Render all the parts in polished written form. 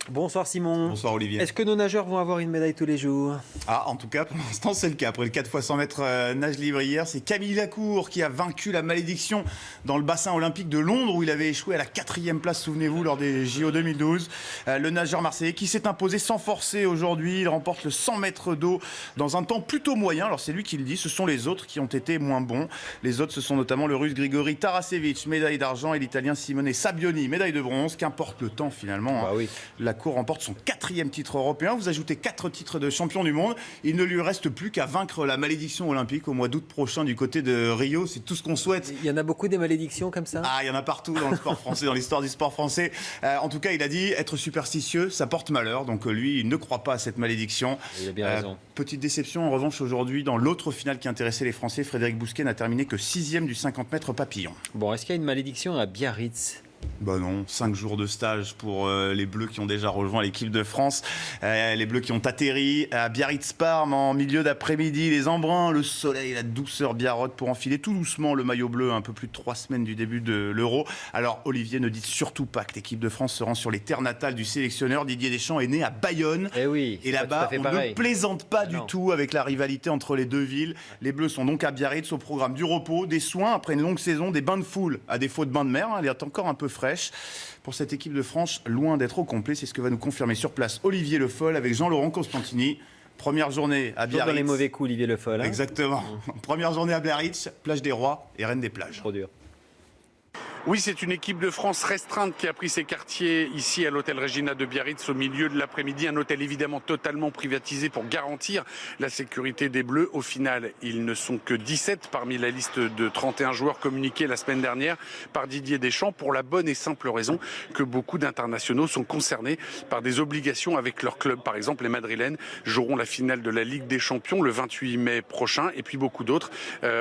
Bonsoir Simon. Bonsoir Olivier. Est-ce que nos nageurs vont avoir une médaille tous les jours? En tout cas, pour l'instant, c'est le cas. Après le 4 x 100 mètres nage libre hier, c'est Camille Lacour qui a vaincu la malédiction dans le bassin olympique de Londres où il avait échoué à la 4e place, souvenez-vous, lors des JO 2012. Le nageur marseillais qui s'est imposé sans forcer aujourd'hui. Il remporte le 100 mètres d'eau dans un temps plutôt moyen. Alors c'est lui qui le dit, ce sont les autres qui ont été moins bons. Les autres, ce sont notamment le russe Grigori Tarasevich, médaille d'argent, et l'italien Simone Sabbioni, médaille de bronze. Qu'importe le temps finalement. Bah oui. Lacour remporte son 4e titre européen. Vous ajoutez 4 titres de champion du monde. Il ne lui reste plus qu'à vaincre la malédiction olympique au mois d'août prochain du côté de Rio. C'est tout ce qu'on souhaite. Il y en a beaucoup des malédictions comme ça? Il y en a partout dans le sport français, dans l'histoire du sport français. En tout cas, il a dit être superstitieux, ça porte malheur. Donc lui, il ne croit pas à cette malédiction. Il a bien raison. Petite déception en revanche aujourd'hui dans l'autre finale qui intéressait les Français. Frédéric Bousquet n'a terminé que 6e du 50 mètres papillon. Bon, est-ce qu'il y a une malédiction à Biarritz? Bah non, 5 jours de stage pour les Bleus qui ont déjà rejoint l'équipe de France. Les Bleus qui ont atterri à Biarritz-Parme en milieu d'après-midi. Les embruns, le soleil, la douceur biarrote pour enfiler tout doucement le maillot bleu un peu plus de 3 semaines du début de l'Euro. Alors Olivier, ne dites surtout pas que l'équipe de France se rend sur les terres natales du sélectionneur. Didier Deschamps est né à Bayonne. Eh oui, et là-bas, on ne plaisante pas du tout avec la rivalité entre les deux villes. Les Bleus sont donc à Biarritz au programme du repos, des soins après une longue saison, des bains de foule à défaut de bains de mer. Elle est encore un peu fraîche. Pour cette équipe de France, loin d'être au complet, c'est ce que va nous confirmer sur place Olivier Le Foll avec Jean-Laurent Constantini. Première journée à Biarritz. Dans les mauvais coups, Olivier Le Foll. Hein. Exactement. Première journée à Biarritz, plage des Rois et Reine des Plages. Trop dur. Oui, c'est une équipe de France restreinte qui a pris ses quartiers ici à l'hôtel Regina de Biarritz au milieu de l'après-midi. Un hôtel évidemment totalement privatisé pour garantir la sécurité des Bleus. Au final, ils ne sont que 17 parmi la liste de 31 joueurs communiqués la semaine dernière par Didier Deschamps pour la bonne et simple raison que beaucoup d'internationaux sont concernés par des obligations avec leur club. Par exemple, les Madrilènes joueront la finale de la Ligue des Champions le 28 mai prochain et puis beaucoup d'autres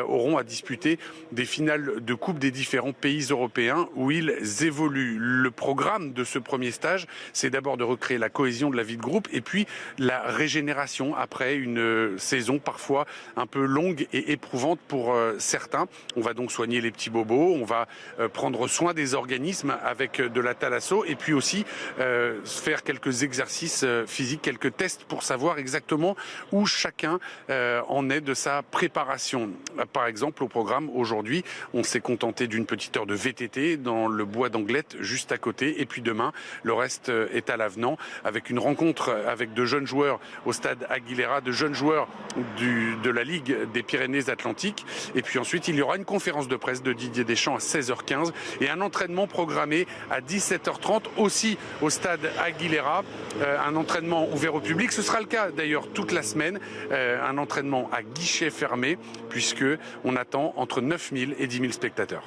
auront à disputer des finales de coupe des différents pays européens où ils évoluent. Le programme de ce premier stage, c'est d'abord de recréer la cohésion de la vie de groupe et puis la régénération après une saison parfois un peu longue et éprouvante pour certains. On va donc soigner les petits bobos, on va prendre soin des organismes avec de la thalasso et puis aussi faire quelques exercices physiques, quelques tests pour savoir exactement où chacun en est de sa préparation. Par exemple, au programme aujourd'hui, on s'est contenté d'une petite heure de VTT dans le bois d'Anglette juste à côté et puis demain le reste est à l'avenant avec une rencontre avec de jeunes joueurs au stade Aguilera, de jeunes joueurs de la Ligue des Pyrénées-Atlantiques et puis ensuite il y aura une conférence de presse de Didier Deschamps à 16h15 et un entraînement programmé à 17h30 aussi au stade Aguilera, un entraînement ouvert au public, ce sera le cas d'ailleurs toute la semaine, un entraînement à guichet fermé puisque on attend entre 9000 et 10 000 spectateurs.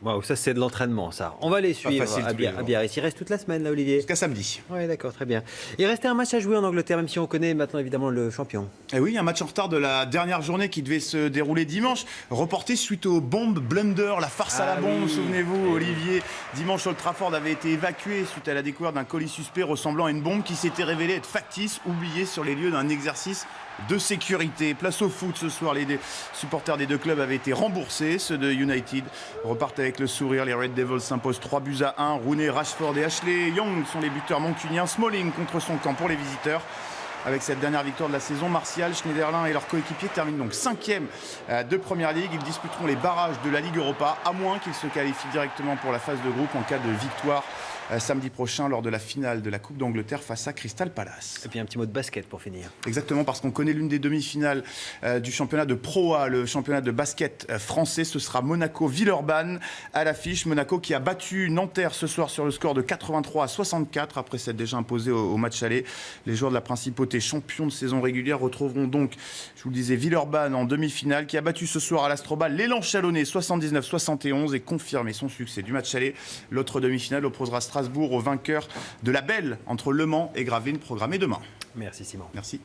Wow, ça c'est de l'entraînement ça. On va les suivre à Biarritz. Il reste toute la semaine là Olivier. Jusqu'à samedi. Oui d'accord, très bien. Il restait un match à jouer en Angleterre même si on connaît maintenant évidemment le champion. Et oui, un match en retard de la dernière journée qui devait se dérouler dimanche, reporté suite aux bombes blunder, la farce à la bombe, souvenez-vous Olivier. Dimanche Old Trafford avait été évacué suite à la découverte d'un colis suspect ressemblant à une bombe qui s'était révélée être factice, oubliée sur les lieux d'un exercice de sécurité. Place au foot ce soir, les supporters des deux clubs avaient été remboursés. Ceux de United repartent avec le sourire. Les Red Devils s'imposent 3-1. Rooney, Rashford et Ashley Young sont les buteurs mancuniens. Smalling contre son camp pour les visiteurs. Avec cette dernière victoire de la saison, Martial, Schneiderlin et leurs coéquipiers terminent donc 5e de Première Ligue. Ils disputeront les barrages de la Ligue Europa, à moins qu'ils se qualifient directement pour la phase de groupe en cas de victoire samedi prochain lors de la finale de la Coupe d'Angleterre face à Crystal Palace. Et puis un petit mot de basket pour finir. Exactement, parce qu'on connaît l'une des demi-finales du championnat de Pro A, le championnat de basket français. Ce sera Monaco-Villeurbanne à l'affiche. Monaco qui a battu Nanterre ce soir sur le score de 83-64 après s'être déjà imposé au match aller. Les joueurs de la Principauté, champions de saison régulière, retrouveront donc, je vous le disais, Villeurbanne en demi-finale, qui a battu ce soir à l'Astrobal l'élan chalonnais 79-71 et confirmé son succès du match aller. L'autre demi-finale opposera Strasbourg au vainqueur de la belle entre Le Mans et Gravelines programmée demain. Merci Simon. Merci.